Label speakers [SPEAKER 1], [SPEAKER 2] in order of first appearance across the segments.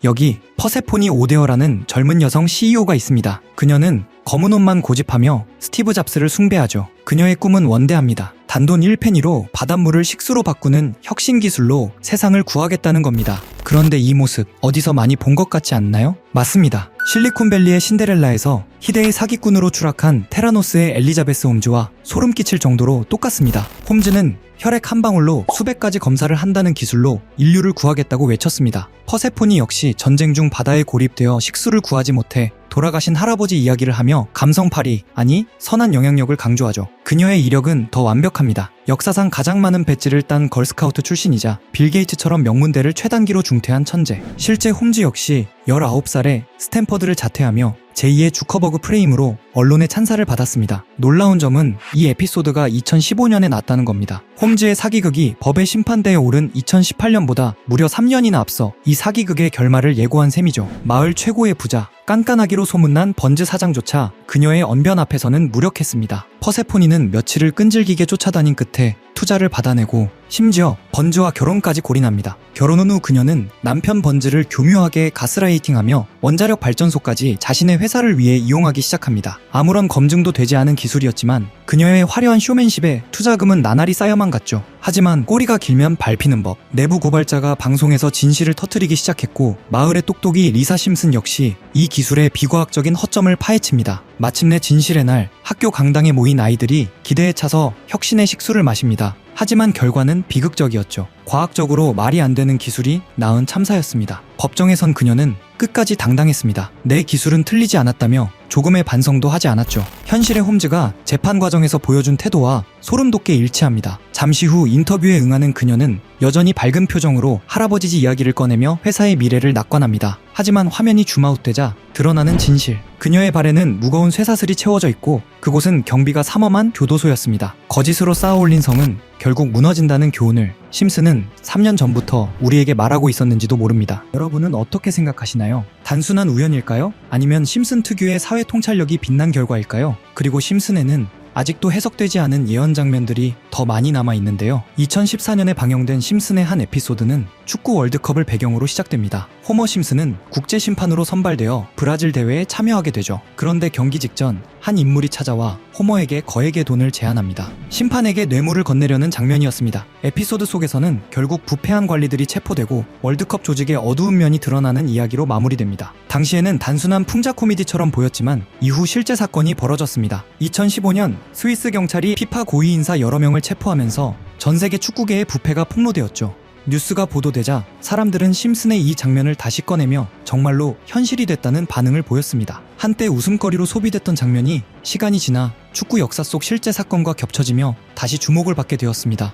[SPEAKER 1] 여기 퍼세포니 오데어라는 젊은 여성 CEO가 있습니다. 그녀는 검은 옷만 고집하며 스티브 잡스를 숭배하죠. 그녀의 꿈은 원대합니다. 단돈 1페니로 바닷물을 식수로 바꾸는 혁신 기술로 세상을 구하겠다는 겁니다. 그런데 이 모습 어디서 많이 본 것 같지 않나요? 맞습니다. 실리콘밸리의 신데렐라에서 희대의 사기꾼으로 추락한 테라노스의 엘리자베스 홈즈와 소름 끼칠 정도로 똑같습니다. 홈즈는 혈액 한 방울로 수백 가지 검사를 한다는 기술로 인류를 구하겠다고 외쳤습니다. 퍼세포니 역시 전쟁 중 바다에 고립되어 식수를 구하지 못해 돌아가신 할아버지 이야기를 하며 감성팔이, 아니 선한 영향력을 강조하죠. 그녀의 이력은 더 완벽합니다. 역사상 가장 많은 배지를 딴 걸스카우트 출신이자 빌 게이츠처럼 명문대를 최단기로 중퇴한 천재. 실제 홈즈 역시 19살에 스탠퍼드를 자퇴하며 제2의 주커버그 프레임으로 언론의 찬사를 받았습니다. 놀라운 점은 이 에피소드가 2015년에 났다는 겁니다. 홈즈의 사기극이 법의 심판대에 오른 2018년보다 무려 3년이나 앞서 이 사기극의 결말을 예고한 셈이죠. 마을 최고의 부자, 깐깐하기로 소문난 번즈 사장조차 그녀의 언변 앞에서는 무력했습니다. 퍼세포니는 며칠을 끈질기게 쫓아다닌 끝에 투자를 받아내고 심지어 번즈와 결혼까지 골인합니다. 결혼한 후 그녀는 남편 번즈를 교묘하게 가스라이팅하며 원자력 발전소까지 자신의 회사를 위해 이용하기 시작합니다. 아무런 검증도 되지 않은 기술이었지만 그녀의 화려한 쇼맨십에 투자금은 나날이 쌓여만 갔죠. 하지만 꼬리가 길면 밟히는 법. 내부 고발자가 방송에서 진실을 터뜨리기 시작했고 마을의 똑똑이 리사 심슨 역시 이 기술의 비과학적인 허점을 파헤칩니다. 마침내 진실의 날 학교 강당에 모인 아이들이 기대에 차서 혁신의 식수를 마십니다. 하지만 결과는 비극적이었죠. 과학적으로 말이 안 되는 기술이 낳은 참사였습니다. 법정에 선 그녀는 끝까지 당당했습니다. 내 기술은 틀리지 않았다며 조금의 반성도 하지 않았죠. 현실의 홈즈가 재판 과정에서 보여준 태도와 소름 돋게 일치합니다. 잠시 후 인터뷰에 응하는 그녀는 여전히 밝은 표정으로 할아버지 이야기를 꺼내며 회사의 미래를 낙관합니다. 하지만 화면이 줌아웃되자 드러나는 진실. 그녀의 발에는 무거운 쇠사슬이 채워져 있고 그곳은 경비가 삼엄한 교도소였습니다. 거짓으로 쌓아올린 성은 결국 무너진다는 교훈을 심슨은 3년 전부터 우리에게 말하고 있었는지도 모릅니다. 여러분은 어떻게 생각하시나요? 단순한 우연일까요? 아니면 심슨 특유의 사회 통찰력이 빛난 결과일까요? 그리고 심슨에는 아직도 해석되지 않은 예언 장면들이 더 많이 남아있는데요. 2014년에 방영된 심슨의 한 에피소드는 축구 월드컵을 배경으로 시작됩니다. 호머 심슨은 국제심판으로 선발되어 브라질 대회에 참여하게 되죠. 그런데 경기 직전 한 인물이 찾아와 호머에게 거액의 돈을 제안합니다. 심판에게 뇌물을 건네려는 장면이었습니다. 에피소드 속에서는 결국 부패한 관리들이 체포되고 월드컵 조직의 어두운 면이 드러나는 이야기로 마무리됩니다. 당시에는 단순한 풍자 코미디처럼 보였지만 이후 실제 사건이 벌어졌습니다. 2015년 스위스 경찰이 피파 고위 인사 여러 명을 체포하면서 전 세계 축구계의 부패가 폭로되었죠. 뉴스가 보도되자 사람들은 심슨의 이 장면을 다시 꺼내며 정말로 현실이 됐다는 반응을 보였습니다. 한때 웃음거리로 소비됐던 장면이 시간이 지나 축구 역사 속 실제 사건과 겹쳐지며 다시 주목을 받게 되었습니다.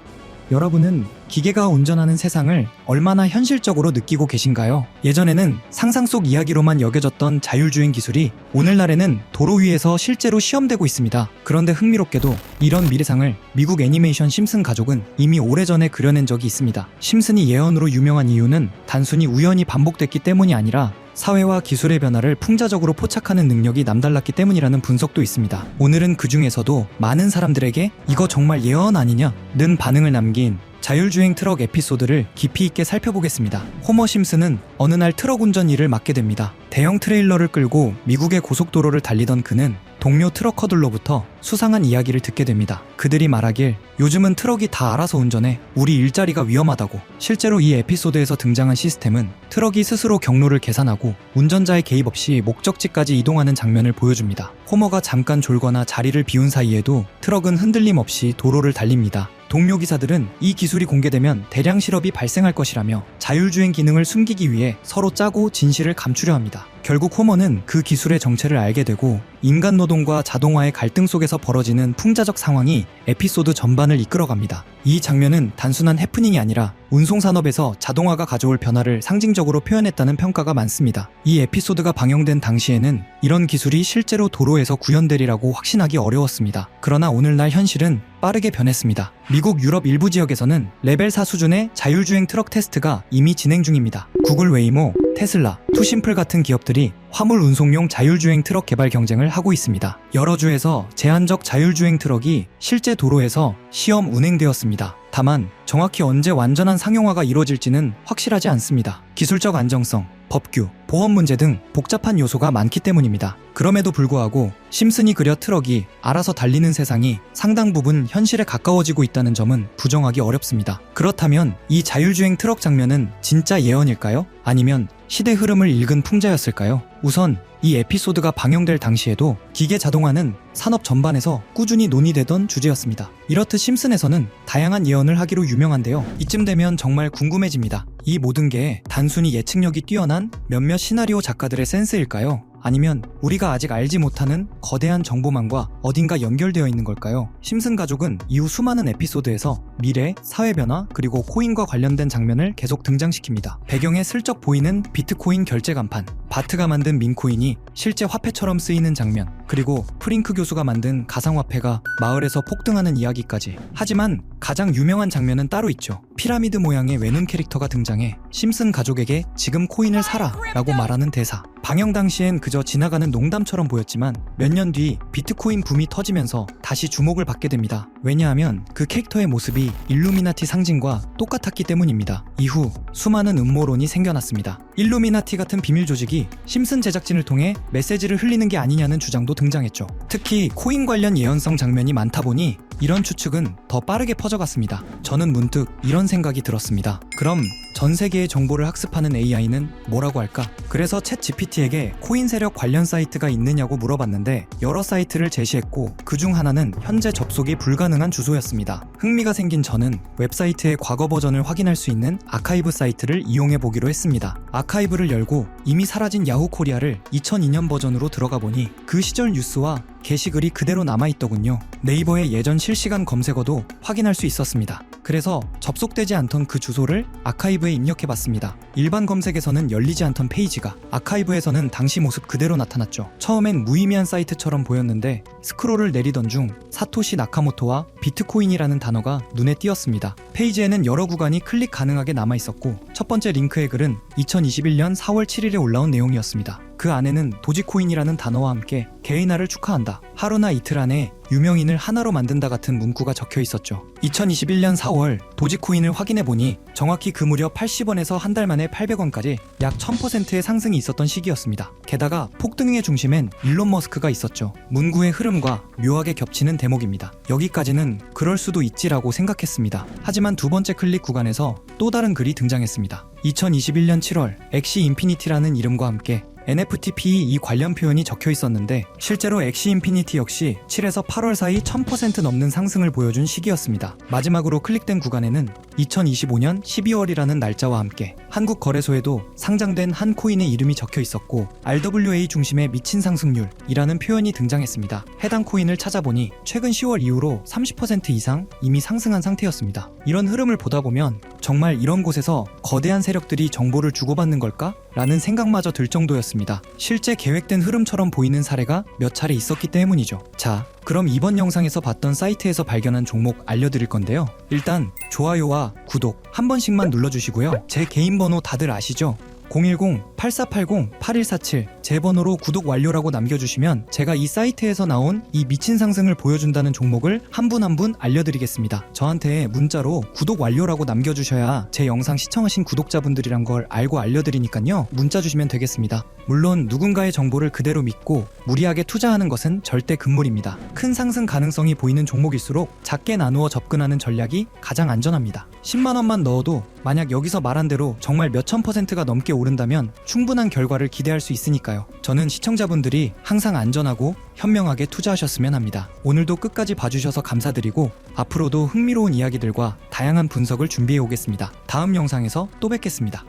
[SPEAKER 1] 여러분은 기계가 운전하는 세상을 얼마나 현실적으로 느끼고 계신가요? 예전에는 상상 속 이야기로만 여겨졌던 자율주행 기술이 오늘날에는 도로 위에서 실제로 시험되고 있습니다. 그런데 흥미롭게도 이런 미래상을 미국 애니메이션 심슨 가족은 이미 오래전에 그려낸 적이 있습니다. 심슨이 예언으로 유명한 이유는 단순히 우연히 반복됐기 때문이 아니라 사회와 기술의 변화를 풍자적으로 포착하는 능력이 남달랐기 때문이라는 분석도 있습니다. 오늘은 그 중에서도 많은 사람들에게 이거 정말 예언 아니냐?는 반응을 남긴 자율주행 트럭 에피소드를 깊이 있게 살펴보겠습니다. 호머 심슨은 어느 날 트럭 운전 일을 맡게 됩니다. 대형 트레일러를 끌고 미국의 고속도로를 달리던 그는 동료 트럭커들로부터 수상한 이야기를 듣게 됩니다. 그들이 말하길 요즘은 트럭이 다 알아서 운전해 우리 일자리가 위험하다고. 실제로 이 에피소드에서 등장한 시스템은 트럭이 스스로 경로를 계산하고 운전자의 개입 없이 목적지까지 이동하는 장면을 보여줍니다. 호머가 잠깐 졸거나 자리를 비운 사이에도 트럭은 흔들림 없이 도로를 달립니다. 동료 기사들은 이 기술이 공개되면 대량 실업이 발생할 것이라며 자율주행 기능을 숨기기 위해 서로 짜고 진실을 감추려 합니다. 결국 호머는 그 기술의 정체를 알게 되고 인간 노동과 자동화의 갈등 속에서 벌어지는 풍자적 상황이 에피소드 전반을 이끌어갑니다. 이 장면은 단순한 해프닝이 아니라 운송산업에서 자동화가 가져올 변화를 상징적으로 표현했다는 평가가 많습니다. 이 에피소드가 방영된 당시에는 이런 기술이 실제로 도로에서 구현되리라고 확신하기 어려웠습니다. 그러나 오늘날 현실은 빠르게 변했습니다. 미국 유럽 일부 지역에서는 레벨 4 수준의 자율주행 트럭 테스트가 이미 진행 중입니다. 구글 웨이모, 테슬라, 투심플 같은 기업들이 화물 운송용 자율주행 트럭 개발 경쟁을 하고 있습니다. 여러 주에서 제한적 자율주행 트럭이 실제 도로에서 시험 운행되었습니다. 다만 정확히 언제 완전한 상용화가 이루어질지는 확실하지 않습니다. 기술적 안정성, 법규, 보험 문제 등 복잡한 요소가 많기 때문입니다. 그럼에도 불구하고 심슨이 그려 트럭이 알아서 달리는 세상이 상당 부분 현실에 가까워지고 있다는 점은 부정하기 어렵습니다. 그렇다면 이 자율주행 트럭 장면은 진짜 예언일까요? 아니면 시대 흐름을 읽은 풍자였을까요? 우선 이 에피소드가 방영될 당시에도 기계 자동화는 산업 전반에서 꾸준히 논의되던 주제였습니다. 이렇듯 심슨에서는 다양한 예언을 하기로 유명한데요. 이쯤 되면 정말 궁금해집니다. 이 모든 게 단순히 예측력이 뛰어난 몇몇 시나리오 작가들의 센스일까요? 아니면 우리가 아직 알지 못하는 거대한 정보망과 어딘가 연결되어 있는 걸까요? 심슨 가족은 이후 수많은 에피소드에서 미래, 사회 변화, 그리고 코인과 관련된 장면을 계속 등장시킵니다. 배경에 슬쩍 보이는 비트코인 결제 간판, 바트가 만든 민코인이 실제 화폐처럼 쓰이는 장면, 그리고 프링크 교수가 만든 가상화폐가 마을에서 폭등하는 이야기까지. 하지만 가장 유명한 장면은 따로 있죠. 피라미드 모양의 외눈 캐릭터가 등장해 심슨 가족에게 지금 코인을 사라 라고 말하는 대사. 방영 당시엔 그저 지나가는 농담처럼 보였지만 몇 년 뒤 비트코인 붐이 터지면서 다시 주목을 받게 됩니다. 왜냐하면 그 캐릭터의 모습이 일루미나티 상징과 똑같았기 때문입니다. 이후 수많은 음모론이 생겨났습니다. 일루미나티 같은 비밀 조직이 심슨 제작진을 통해 메시지를 흘리는 게 아니냐는 주장도 등장했죠. 특히 코인 관련 예언성 장면이 많다 보니 이런 추측은 더 빠르게 퍼져갔습니다. 저는 문득 이런 생각이 들었습니다. 그럼 전 세계의 정보를 학습하는 AI는 뭐라고 할까? 그래서 챗 GPT에게 코인 세력 관련 사이트가 있느냐고 물어봤는데 여러 사이트를 제시했고 그중 하나는 현재 접속이 불가능한 주소였습니다. 흥미가 생긴 저는 웹사이트의 과거 버전을 확인할 수 있는 아카이브 사이트를 이용해 보기로 했습니다. 아카이브를 열고 이미 사라진 야후 코리아를 2002년 버전으로 들어가 보니 그 시절 뉴스와 게시글이 그대로 남아있더군요. 네이버의 예전 실시간 검색어도 확인할 수 있었습니다. 그래서 접속되지 않던 그 주소를 아카이브에 입력해봤습니다. 일반 검색에서는 열리지 않던 페이지가 아카이브에서는 당시 모습 그대로 나타났죠. 처음엔 무의미한 사이트처럼 보였는데 스크롤을 내리던 중 사토시 나카모토와 비트코인이라는 단어가 눈에 띄었습니다. 페이지에는 여러 구간이 클릭 가능하게 남아있었고 첫 번째 링크의 글은 2021년 4월 7일에 올라온 내용이었습니다. 그 안에는 도지코인이라는 단어와 함께 개인화를 축하한다. 하루나 이틀 안에 유명인을 하나로 만든다 같은 문구가 적혀 있었죠. 2021년 4월 도지코인을 확인해보니 정확히 그 무렵 80원에서 한 달 만에 800원까지 약 1000%의 상승이 있었던 시기였습니다. 게다가 폭등의 중심엔 일론 머스크가 있었죠. 문구의 흐름과 묘하게 겹치는 대목입니다. 여기까지는 그럴 수도 있지라고 생각했습니다. 하지만 두 번째 클릭 구간에서 또 다른 글이 등장했습니다. 2021년 7월 엑시 인피니티라는 이름과 함께 NFT PE 이 관련 표현이 적혀 있었는데 실제로 엑시 인피니티 역시 7에서 8월 사이 1000% 넘는 상승을 보여준 시기였습니다. 마지막으로 클릭된 구간에는 2025년 12월이라는 날짜와 함께 한국 거래소에도 상장된 한 코인의 이름이 적혀 있었고 RWA 중심의 미친 상승률이라는 표현이 등장했습니다. 해당 코인을 찾아보니 최근 10월 이후로 30% 이상 이미 상승한 상태였습니다. 이런 흐름을 보다 보면 정말 이런 곳에서 거대한 세력들이 정보를 주고받는 걸까? 라는 생각마저 들 정도였습니다. 실제 계획된 흐름처럼 보이는 사례가 몇 차례 있었기 때문이죠. 자, 그럼 이번 영상에서 봤던 사이트에서 발견한 종목 알려드릴 건데요. 일단 좋아요와 구독 한 번씩만 눌러주시고요. 제 개인 번호 다들 아시죠? 010-8480-8147 제 번호로 구독 완료라고 남겨주시면 제가 이 사이트에서 나온 이 미친 상승을 보여준다는 종목을 한 분 한 분 알려드리겠습니다. 저한테 문자로 구독 완료라고 남겨주셔야 제 영상 시청하신 구독자분들이란 걸 알고 알려드리니까요. 문자 주시면 되겠습니다. 물론 누군가의 정보를 그대로 믿고 무리하게 투자하는 것은 절대 금물입니다. 큰 상승 가능성이 보이는 종목일수록 작게 나누어 접근하는 전략이 가장 안전합니다. 10만원만 넣어도 만약 여기서 말한 대로 정말 몇천 %가 넘게 오른다면 충분한 결과를 기대할 수 있으니까요. 저는 시청자분들이 항상 안전하고 현명하게 투자하셨으면 합니다. 오늘도 끝까지 봐주셔서 감사드리고 앞으로도 흥미로운 이야기들과 다양한 분석을 준비해 오겠습니다. 다음 영상에서 또 뵙겠습니다.